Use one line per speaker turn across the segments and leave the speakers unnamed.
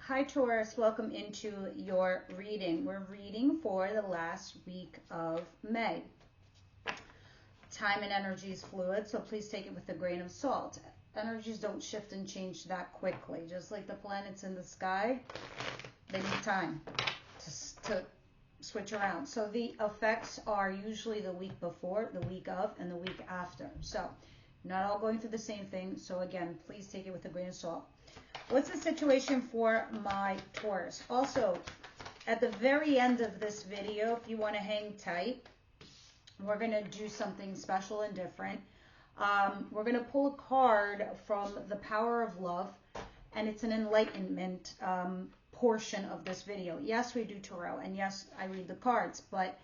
Hi Taurus, welcome into your reading. We're reading for the last week of May. Time and energy is fluid, so please take it with a grain of salt. Energies don't shift and change that quickly. Just like the planets in the sky, they need time to switch around. So the effects are usually the week before, the week of, and the week after. So not all going through the same thing. So again, please take it with a grain of salt. What's the situation for my Taurus? Also, at the very end of this video, if you want to hang tight, we're going to do something special and different. We're going to pull a card from the Power of Love, and it's an Enlightenment portion of this video. Yes, we do tarot, and yes, I read the cards, but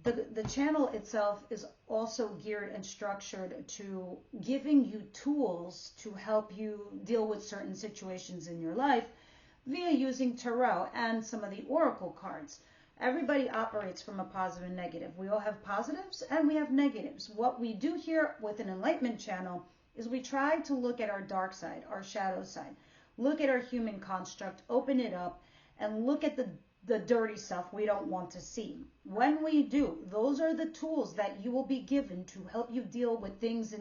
the channel itself is also geared and structured to giving you tools to help you deal with certain situations in your life via using tarot and some of the oracle cards. Everybody operates from a positive and negative. We all have positives and we have negatives. What we do here with an Enlightenment channel is we try to look at our dark side, our shadow side, look at our human construct, open it up, and look at the dirty stuff we don't want to see. When we do, those are the tools that you will be given to help you deal with things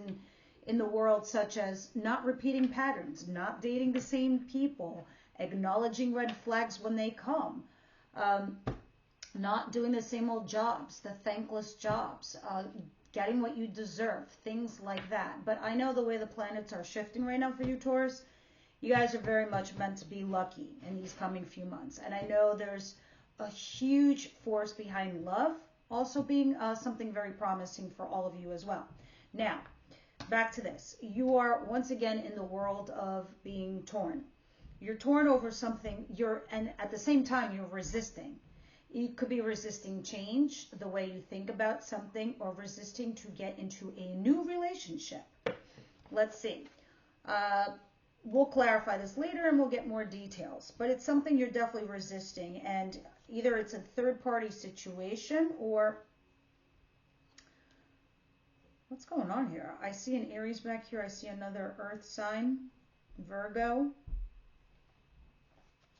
in the world, such as not repeating patterns, not dating the same people, acknowledging red flags when they come, not doing the same old jobs, the thankless jobs, getting what you deserve, things like that. But I know the way the planets are shifting right now for you, Taurus, you guys are very much meant to be lucky in these coming few months. And I know there's a huge force behind love also being something very promising for all of you as well. Now, back to this. You are once again in the world of being torn. You're torn over something, and at the same time, you're resisting. You could be resisting change, the way you think about something, or resisting to get into a new relationship. Let's see. We'll clarify this later and we'll get more details, but it's something you're definitely resisting, and either it's a third-party situation or what's going on here? I see an Aries back here. I see another earth sign, Virgo.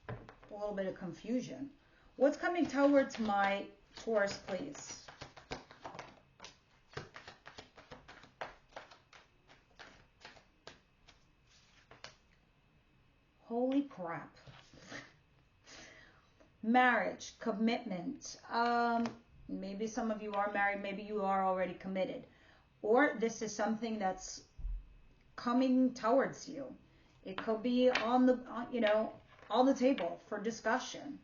A little bit of confusion. What's coming towards my Taurus, please? Holy crap. Marriage, commitment. Maybe some of you are married, maybe you are already committed. Or this is something that's coming towards you. It could be on the table for discussion.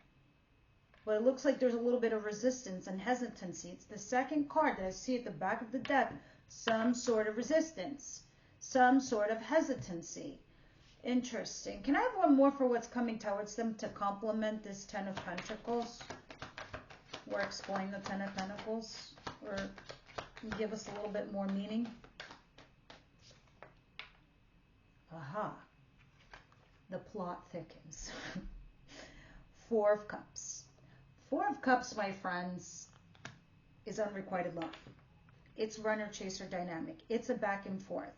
But it looks like there's a little bit of resistance and hesitancy. It's the second card that I see at the back of the deck. Some sort of resistance, some sort of hesitancy. Interesting. Can I have one more for what's coming towards them to complement this Ten of Pentacles? Or explain the Ten of Pentacles? Or give us a little bit more meaning? Aha. The plot thickens. Four of Cups. Four of Cups, my friends, is unrequited love. It's runner-chaser dynamic. It's a back and forth.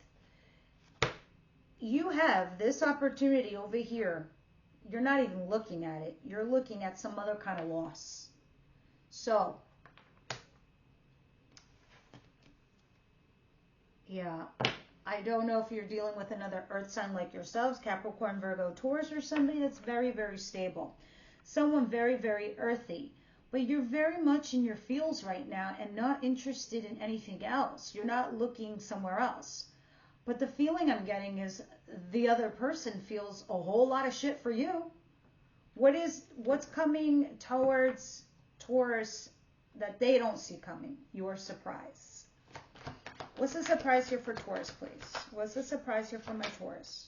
You have this opportunity over here. You're not even looking at it. You're looking at some other kind of loss. So, yeah, I don't know if you're dealing with another earth sign like yourselves, Capricorn, Virgo, Taurus, or somebody that's very, very stable. Someone very, very earthy. But you're very much in your feels right now and not interested in anything else. You're not looking somewhere else. But the feeling I'm getting is the other person feels a whole lot of shit for you. What's coming towards Taurus that they don't see coming? Your surprise. What's the surprise here for Taurus, please? What's the surprise here for my Taurus?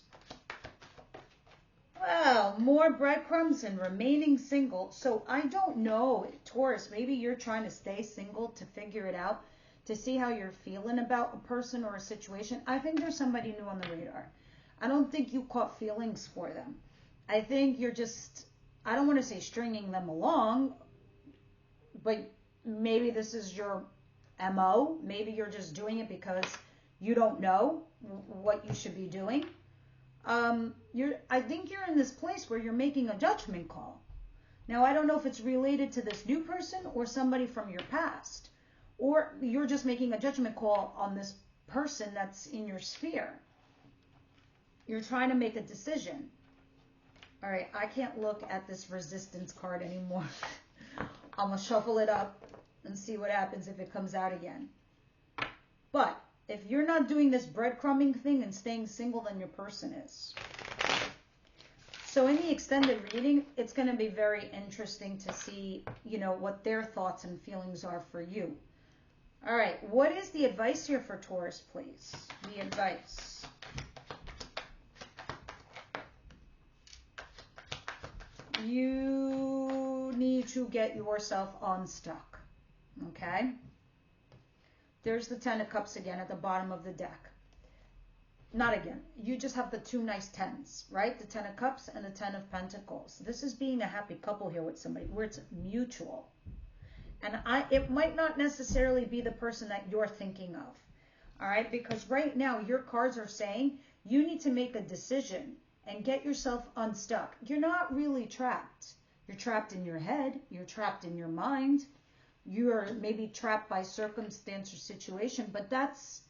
Well, more breadcrumbs and remaining single. So I don't know, Taurus, maybe you're trying to stay single to figure it out, to see how you're feeling about a person or a situation. I think there's somebody new on the radar. I don't think you caught feelings for them. I think you're just, I don't want to say stringing them along, but maybe this is your MO. Maybe you're just doing it because you don't know what you should be doing. I think you're in this place where you're making a judgment call. Now, I don't know if it's related to this new person or somebody from your past, or you're just making a judgment call on this person that's in your sphere. You're trying to make a decision. All right, I can't look at this resistance card anymore. I'm going to shuffle it up and see what happens if it comes out again. But if you're not doing this breadcrumbing thing and staying single, then your person is. So in the extended reading, it's going to be very interesting to see, what their thoughts and feelings are for you. All right, what is the advice here for Taurus, please? The advice. You need to get yourself unstuck, okay? There's the Ten of Cups again at the bottom of the deck. Not again. You just have the two nice tens, right? The Ten of Cups and the Ten of Pentacles. This is being a happy couple here with somebody where it's mutual. And it might not necessarily be the person that you're thinking of, all right? Because right now your cards are saying you need to make a decision and get yourself unstuck. You're not really trapped. You're trapped in your head. You're trapped in your mind. You're maybe trapped by circumstance or situation, but that's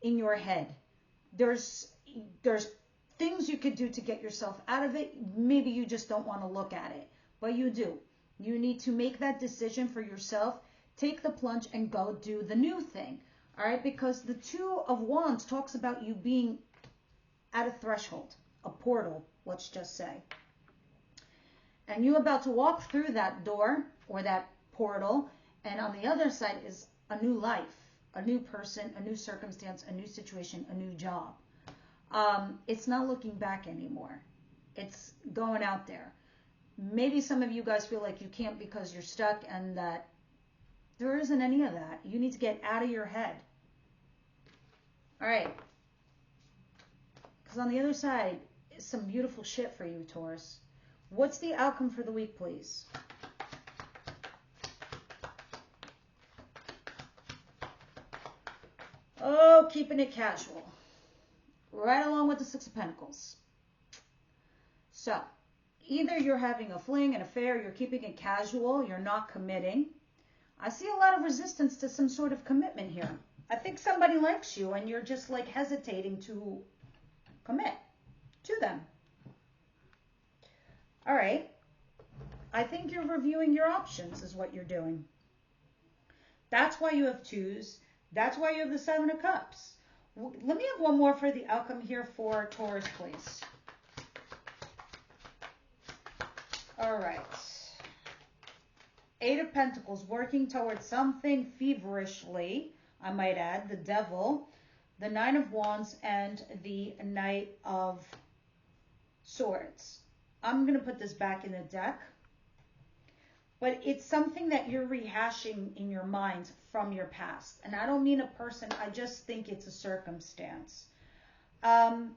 in your head. There's things you could do to get yourself out of it. Maybe you just don't want to look at it, but you do. You need to make that decision for yourself. Take the plunge and go do the new thing. All right, because the Two of Wands talks about you being at a threshold, a portal, let's just say. And you're about to walk through that door or that portal, and on the other side is a new life, a new person, a new circumstance, a new situation, a new job. It's not looking back anymore. It's going out there. Maybe some of you guys feel like you can't because you're stuck, and that there isn't any of that. You need to get out of your head. All right. Because on the other side is some beautiful shit for you, Taurus. What's the outcome for the week, please? Oh, keeping it casual. Right along with the Six of Pentacles. So, either you're having a fling, an affair, you're keeping it casual, you're not committing. I see a lot of resistance to some sort of commitment here. I think somebody likes you and you're just like hesitating to commit to them. All right. I think you're reviewing your options is what you're doing. That's why you have twos. That's why you have the Seven of Cups. Let me have one more for the outcome here for Taurus, please. All right. Eight of Pentacles, working towards something feverishly, I might add. The Devil, the Nine of Wands, and the Knight of Swords. I'm going to put this back in the deck. But it's something that you're rehashing in your mind from your past. And I don't mean a person, I just think it's a circumstance.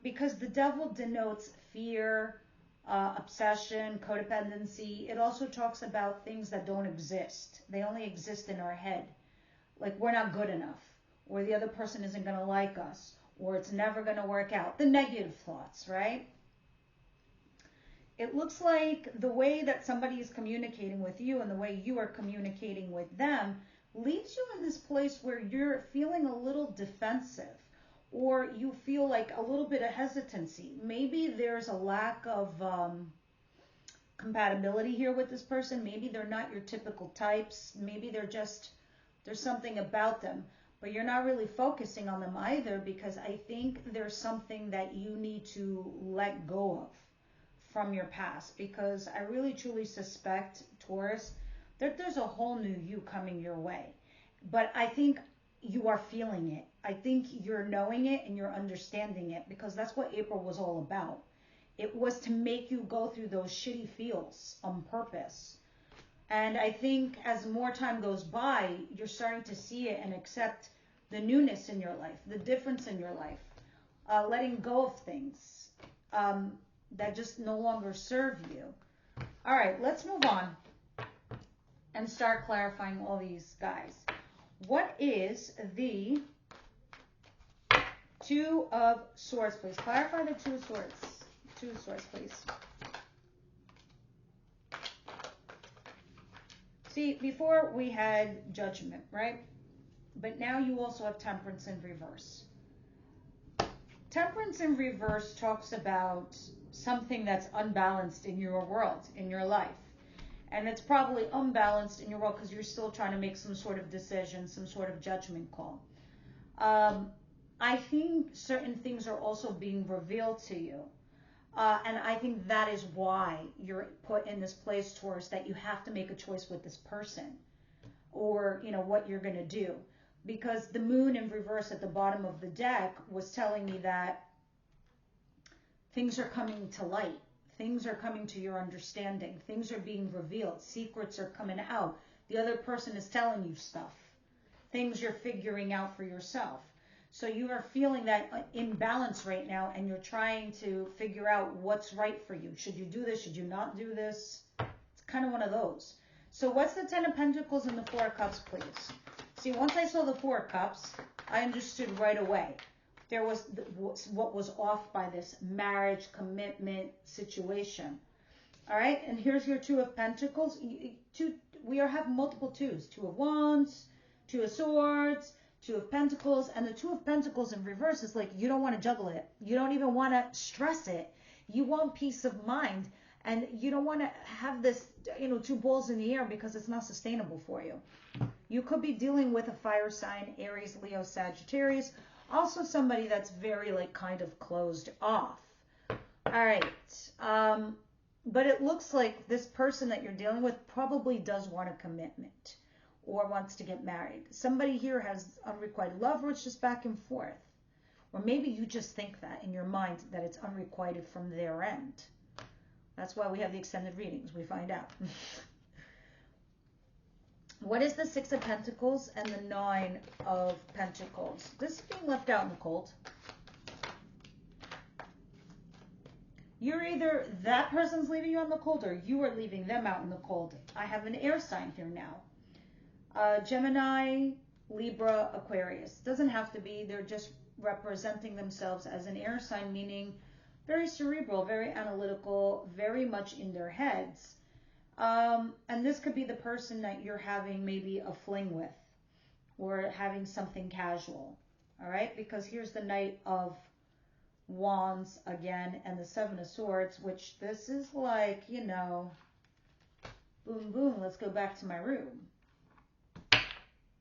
Because the Devil denotes fear, obsession, codependency. It also talks about things that don't exist. They only exist in our head. Like we're not good enough, or the other person isn't going to like us, or it's never going to work out. The negative thoughts, right? It looks like the way that somebody is communicating with you and the way you are communicating with them leaves you in this place where you're feeling a little defensive, or you feel like a little bit of hesitancy. Maybe there's a lack of compatibility here with this person. Maybe they're not your typical types. Maybe there's something about them, but you're not really focusing on them either, because I think there's something that you need to let go of from your past, because I really truly suspect, Taurus, that there's a whole new you coming your way. But I think you are feeling it. I think you're knowing it and you're understanding it, because that's what April was all about. It was to make you go through those shitty feels on purpose. And I think as more time goes by, you're starting to see it and accept the newness in your life, the difference in your life, letting go of things that just no longer serve you. All right, let's move on and start clarifying all these guys. What is the Two of Swords, please? Clarify the Two of Swords. Two of Swords, please. See, before we had Judgment, right? But now you also have Temperance in reverse. Temperance in reverse talks about something that's unbalanced in your world, in your life. And it's probably unbalanced in your world because you're still trying to make some sort of decision, some sort of judgment call. I think certain things are also being revealed to you. And I think that is why you're put in this place, Taurus, that you have to make a choice with this person or, you know, what you're going to do. Because the moon in reverse at the bottom of the deck was telling me that things are coming to light. Things are coming to your understanding. Things are being revealed. Secrets are coming out. The other person is telling you stuff. Things you're figuring out for yourself. So you are feeling that imbalance right now, and you're trying to figure out what's right for you. Should you do this? Should you not do this? It's kind of one of those. So what's the Ten of Pentacles and the Four of Cups, please? See, once I saw the Four of Cups, I understood right away. There was what was off by this marriage, commitment situation. All right, and here's your Two of Pentacles. We have multiple twos. Two of Wands, Two of Swords, Two of Pentacles, and the Two of Pentacles in reverse is like you don't want to juggle it. You don't even want to stress it. You want peace of mind, and you don't want to have this, you know, two balls in the air because it's not sustainable for you. You could be dealing with a fire sign, Aries, Leo, Sagittarius. Also somebody that's very like kind of closed off. All right. But it looks like this person that you're dealing with probably does want a commitment or wants to get married. Somebody here has unrequited love, or it's just back and forth. Or maybe you just think that in your mind that it's unrequited from their end. That's why we have the extended readings. We find out. What is the Six of Pentacles and the Nine of Pentacles? This is being left out in the cold. You're either that person's leaving you on the cold or you are leaving them out in the cold. I have an air sign here now. Gemini, Libra, Aquarius. Doesn't have to be. They're just representing themselves as an air sign, meaning very cerebral, very analytical, very much in their heads. And this could be the person that you're having maybe a fling with or having something casual. All right, because here's the Knight of Wands again and the Seven of Swords, which this is like, you know, boom, boom, let's go back to my room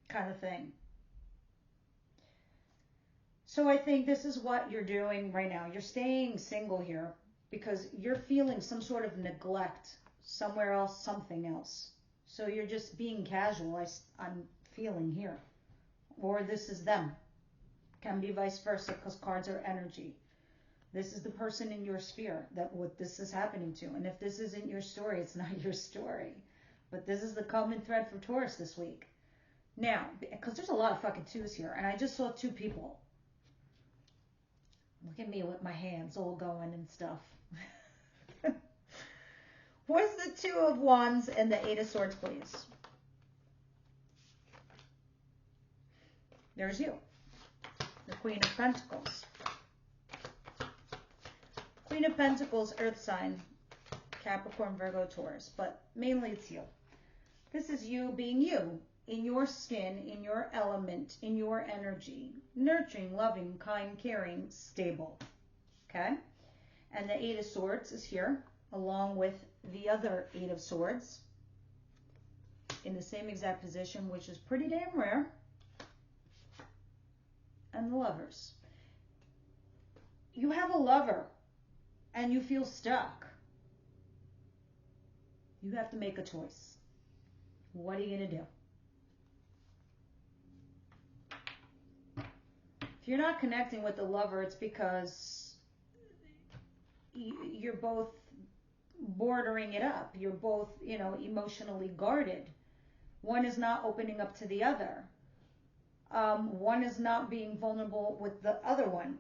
kind of thing. So I think this is what you're doing right now. You're staying single here because you're feeling some sort of neglect somewhere else, something else. So you're just being casual, I'm feeling here. Or this is them. Can be vice versa because cards are energy. This is the person in your sphere that what this is happening to. And if this isn't your story, it's not your story. But this is the common thread for Taurus this week. Now, because there's a lot of fucking twos here. And I just saw two people. Look at me with my hands all going and stuff. What's the Two of Wands and the Eight of Swords, please? There's you. The Queen of Pentacles. Queen of Pentacles, Earth sign, Capricorn, Virgo, Taurus. But mainly it's you. This is you being you. In your skin, in your element, in your energy. Nurturing, loving, kind, caring, stable. Okay? And the Eight of Swords is here, along with the other Eight of Swords in the same exact position, which is pretty damn rare. And the Lovers. You have a lover and you feel stuck. You have to make a choice. What are you going to do? If you're not connecting with the lover, it's because you're both bordering it up. You're both, you know, emotionally guarded. One is not opening up to the other. One is not being vulnerable with the other one.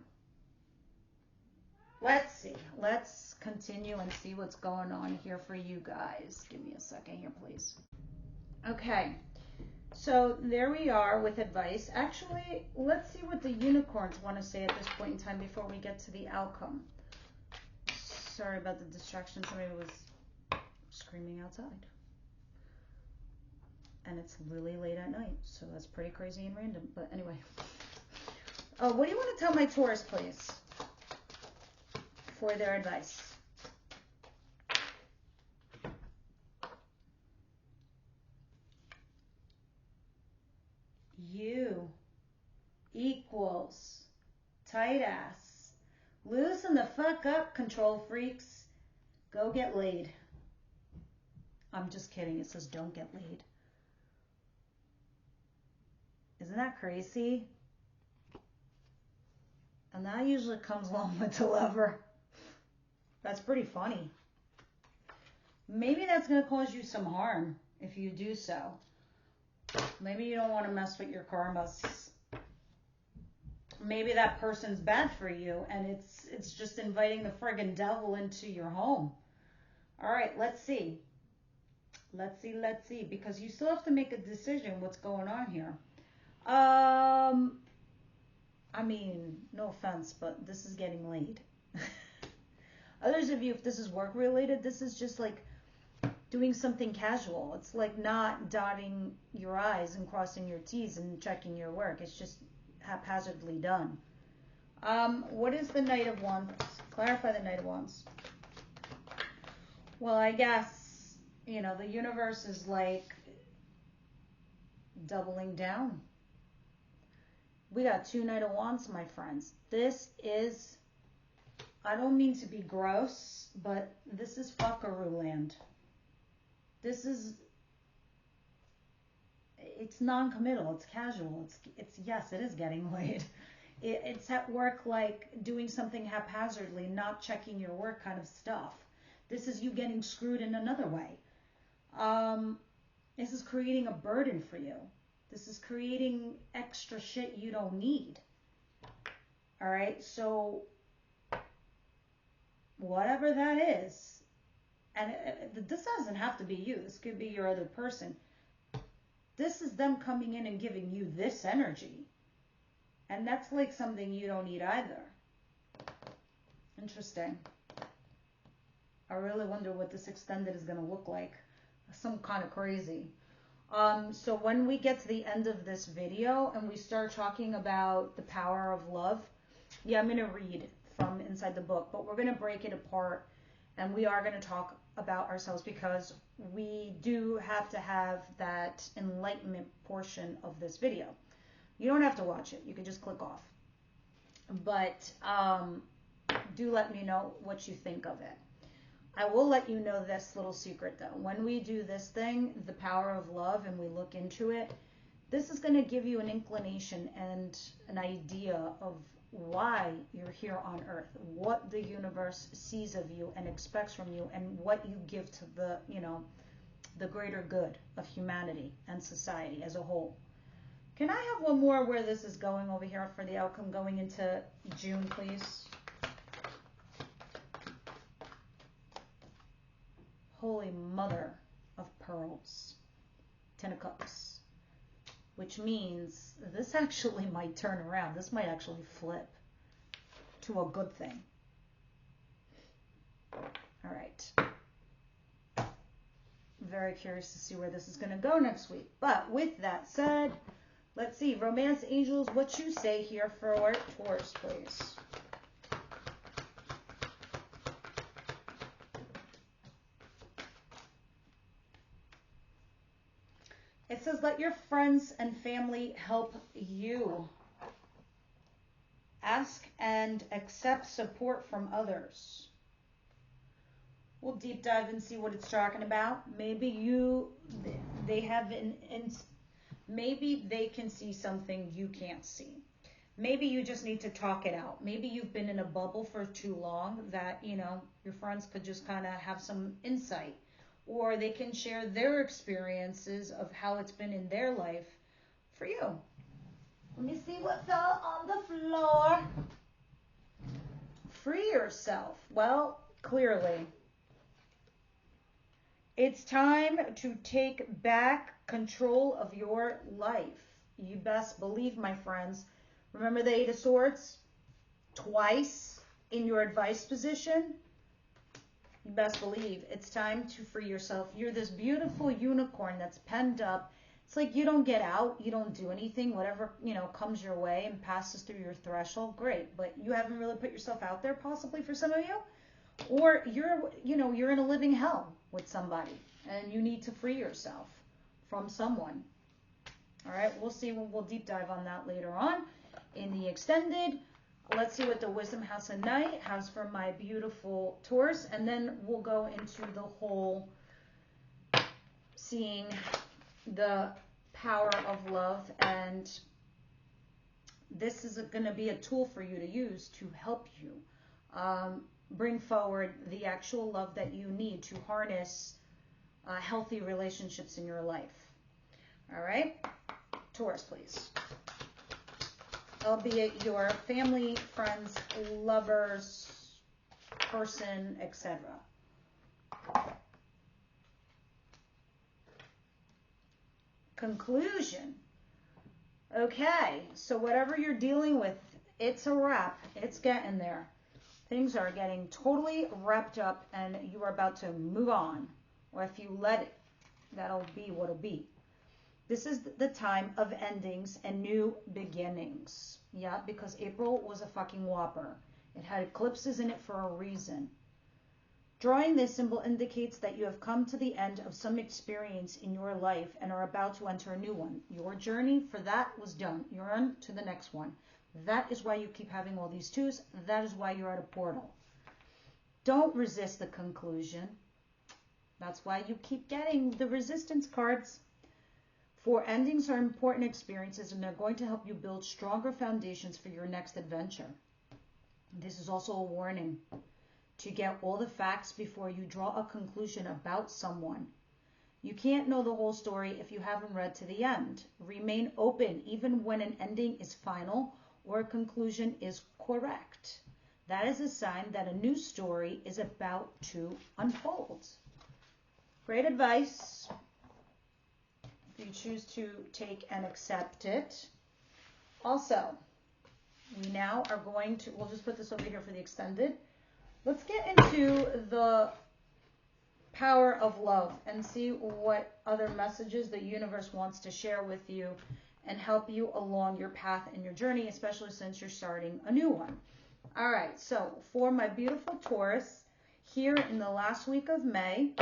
Let's see. Let's continue and see what's going on here for you guys. Give me a second here, please. Okay. So there we are with advice. Actually, let's see what the unicorns want to say at this point in time before we get to the outcome. Sorry about the distraction. Somebody was screaming outside. And it's really late at night, so that's pretty crazy and random. But anyway. What do you want to tell my Taurus, please, for their advice? You equals tight ass. Loosen the fuck up, control freaks. Go get laid. I'm just kidding. It says don't get laid. Isn't that crazy? And that usually comes along with the lover. That's pretty funny. Maybe that's going to cause you some harm if you do so. Maybe you don't want to mess with your karmas. Maybe that person's bad for you and it's just inviting the friggin' devil into your home. All right, let's see. Let's see. Because you still have to make a decision what's going on here. I mean, no offense, but this is getting laid. Others of you, if this is work related, this is just like doing something casual. It's like not dotting your I's and crossing your T's and checking your work. It's just haphazardly done. What is the Knight of Wands? Clarify the Knight of Wands. Well, I guess, you know, the universe is like doubling down. We got 2 Knight of Wands, my friends. This is, I don't mean to be gross, but this is fuckaroo land. This is, it's non-committal, it's casual, it's yes, it is getting laid. It's at work like doing something haphazardly, not checking your work kind of stuff. This is you getting screwed in another way. This is creating a burden for you. This is creating extra shit you don't need. All right, so whatever that is, and this doesn't have to be you. This could be your other person. This is them coming in and giving you this energy. And that's like something you don't need either. Interesting. I really wonder what this extended is going to look like. Some kind of crazy. So when we get to the end of this video and we start talking about the power of love, yeah, I'm going to read from inside the book, but we're going to break it apart and we are going to talk about ourselves because we do have to have that enlightenment portion of this video. You don't have to watch it. You can just click off. But do let me know what you think of it. I will let you know this little secret though. When we do this thing, the power of love, and we look into it, this is going to give you an inclination and an idea of why you're here on earth, what the universe sees of you and expects from you, and what you give to the, you know, the greater good of humanity and society as a whole. Can I have one more where this is going over here for the outcome going into June, please? Holy Mother of Pearls, 10 of Cups, which means this actually might turn around. This might actually flip to a good thing. All right. Very curious to see where this is going to go next week. But with that said, let's see. Romance angels, what you say here for Taurus, please. It says, let your friends and family help you. Ask and accept support from others. We'll deep dive and see what it's talking about. Maybe they have maybe they can see something you can't see. Maybe you just need to talk it out. Maybe you've been in a bubble for too long that, you know, your friends could just kind of have some insight. Or they can share their experiences of how it's been in their life for you. Let me see what's all on the floor. Free yourself. Well, clearly, it's time to take back control of your life. You best believe, my friends. Remember the 8 of Swords? Twice in your advice position. you best believe it's time to free yourself. You're this beautiful unicorn that's penned up. It's like you don't get out, you don't do anything, whatever, comes your way and passes through your threshold, great. But you haven't really put yourself out there, possibly for some of you. Or you're in a living hell with somebody and you need to free yourself from someone. All right, we'll see. We'll deep dive on that later on in the extended. Let's see what the Wisdom House of Night has for my beautiful Taurus, and then we'll go into the whole seeing the power of love, and this is going to be a tool for you to use to help you bring forward the actual love that you need to harness healthy relationships in your life. All right, Taurus, please. Albeit your family, friends, lovers, person, etc. Conclusion. Okay, so whatever you're dealing with, it's a wrap. It's getting there. Things are getting totally wrapped up and you are about to move on. Or if you let it, that'll be what'll be. This is the time of endings and new beginnings. Yeah, because April was a fucking whopper. It had eclipses in it for a reason. Drawing this symbol indicates that you have come to the end of some experience in your life and are about to enter a new one. Your journey for that was done. You're on to the next one. That is why you keep having all these twos. That is why you're at a portal. Don't resist the conclusion. That's why you keep getting the resistance cards. For endings are important experiences and they're going to help you build stronger foundations for your next adventure. This is also a warning to get all the facts before you draw a conclusion about someone. You can't know the whole story if you haven't read to the end. Remain open even when an ending is final or a conclusion is correct. That is a sign that a new story is about to unfold. Great advice. If you choose to take and accept it. Also, we now are going to, we'll just put this over here for the extended. Let's get into the power of love and see what other messages the universe wants to share with you and help you along your path and your journey, especially since you're starting a new one. All right, so for my beautiful Taurus, here in the last week of May,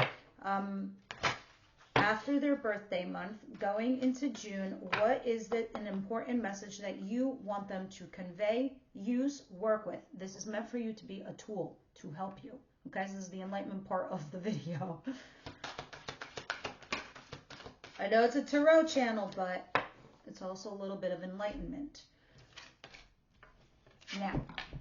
after their birthday month, going into June, what is an important message that you want them to convey, use, work with? This is meant for you to be a tool to help you. Okay, so this is the enlightenment part of the video. I know it's a tarot channel, but it's also a little bit of enlightenment. Now,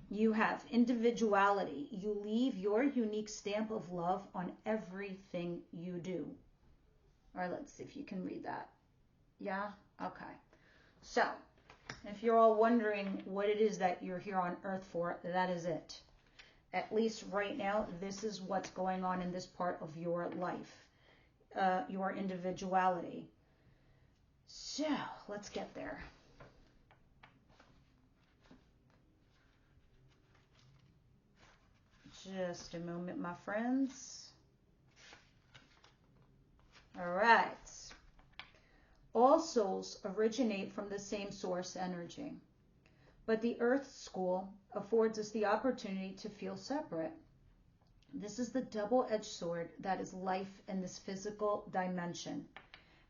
you have individuality. You leave your unique stamp of love on everything you do. All right, let's see if you can read that. Yeah? Okay. So, if you're all wondering what it is that you're here on Earth for, that is it. At least right now, this is what's going on in this part of your life, your individuality. So, let's get there. Just a moment, my friends. All right. All souls originate from the same source energy, but the Earth School affords us the opportunity to feel separate. This is the double-edged sword that is life in this physical dimension.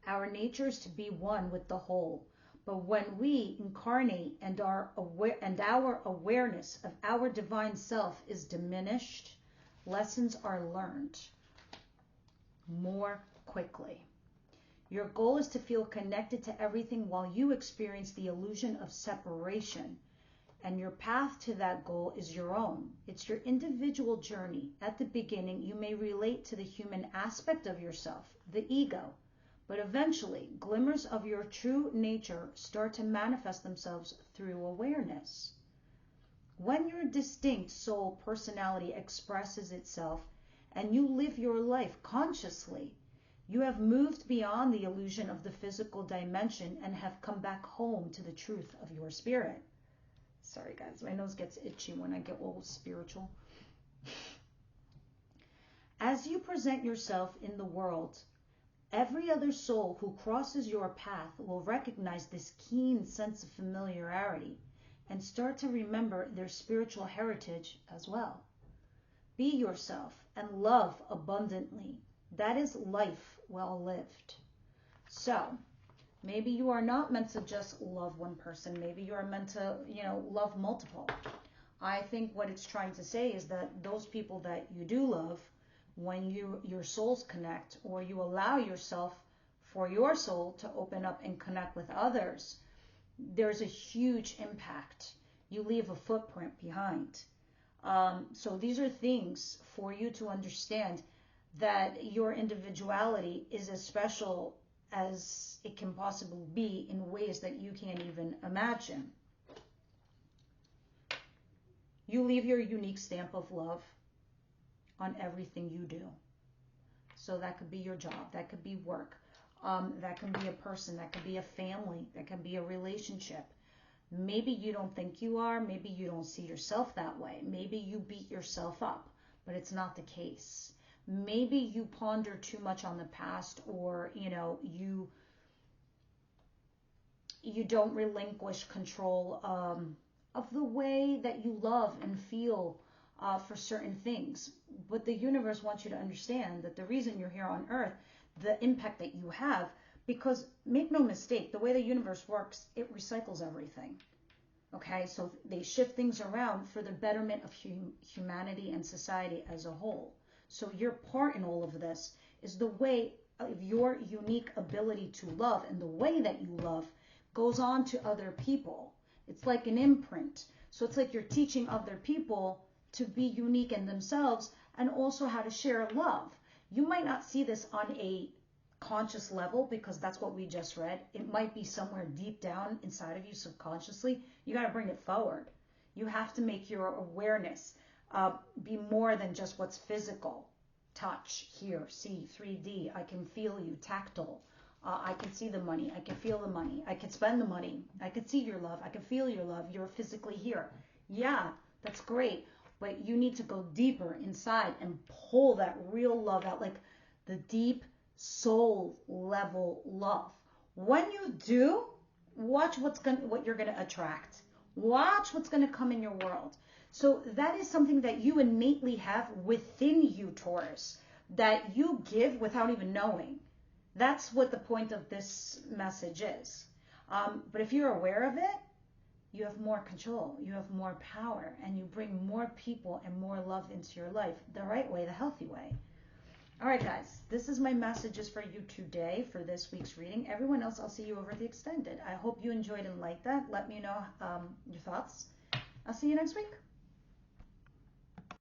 Our nature is to be one with the whole, but when we incarnate and our awareness of our divine self is diminished, lessons are learned more quickly. Your goal is to feel connected to everything while you experience the illusion of separation. And your path to that goal is your own. It's your individual journey. At the beginning, you may relate to the human aspect of yourself, the ego. But eventually, glimmers of your true nature start to manifest themselves through awareness. When your distinct soul personality expresses itself and you live your life consciously, you have moved beyond the illusion of the physical dimension and have come back home to the truth of your spirit. Sorry guys, my nose gets itchy when I get all spiritual. As you present yourself in the world, every other soul who crosses your path will recognize this keen sense of familiarity and start to remember their spiritual heritage as well. Be yourself and love abundantly. That is life well lived. So, maybe you are not meant to just love one person. Maybe you are meant to, love multiple. I think what it's trying to say is that those people that you do love, when your souls connect, or you allow yourself for your soul to open up and connect with others, there's a huge impact. You leave a footprint behind. So these are things for you to understand, that your individuality is as special as it can possibly be in ways that you can't even imagine. You leave your unique stamp of love on everything you do. So that could be your job, that could be work, that can be a person, that could be a family, that can be a relationship. Maybe you don't think you are, maybe you don't see yourself that way, maybe you beat yourself up, but it's not the case. Maybe you ponder too much on the past, or you don't relinquish control of the way that you love and feel for certain things. But the universe wants you to understand that the reason you're here on earth, the impact that you have, because make no mistake, the way the universe works, it recycles everything. Okay, so they shift things around for the betterment of humanity and society as a whole. So your part in all of this is the way of your unique ability to love, and the way that you love goes on to other people. It's like an imprint. So it's like you're teaching other people to be unique in themselves, and also how to share love. You might not see this on a conscious level, because that's what we just read. It might be somewhere deep down inside of you subconsciously. You got to bring it forward. You have to make your awareness be more than just what's physical. Touch, hear, see, 3D. I can feel you, tactile. I can see the money. I can feel the money. I can spend the money. I can see your love. I can feel your love. You're physically here. Yeah, that's great. But you need to go deeper inside and pull that real love out, like the deep soul level love. When you do, watch what you're going to attract. Watch what's going to come in your world. So that is something that you innately have within you, Taurus, that you give without even knowing. That's what the point of this message is. But if you're aware of it, you have more control, you have more power, and you bring more people and more love into your life the right way, the healthy way. All right, guys, this is my messages for you today for this week's reading. Everyone else, I'll see you over the extended. I hope you enjoyed and liked that. Let me know your thoughts. I'll see you next week.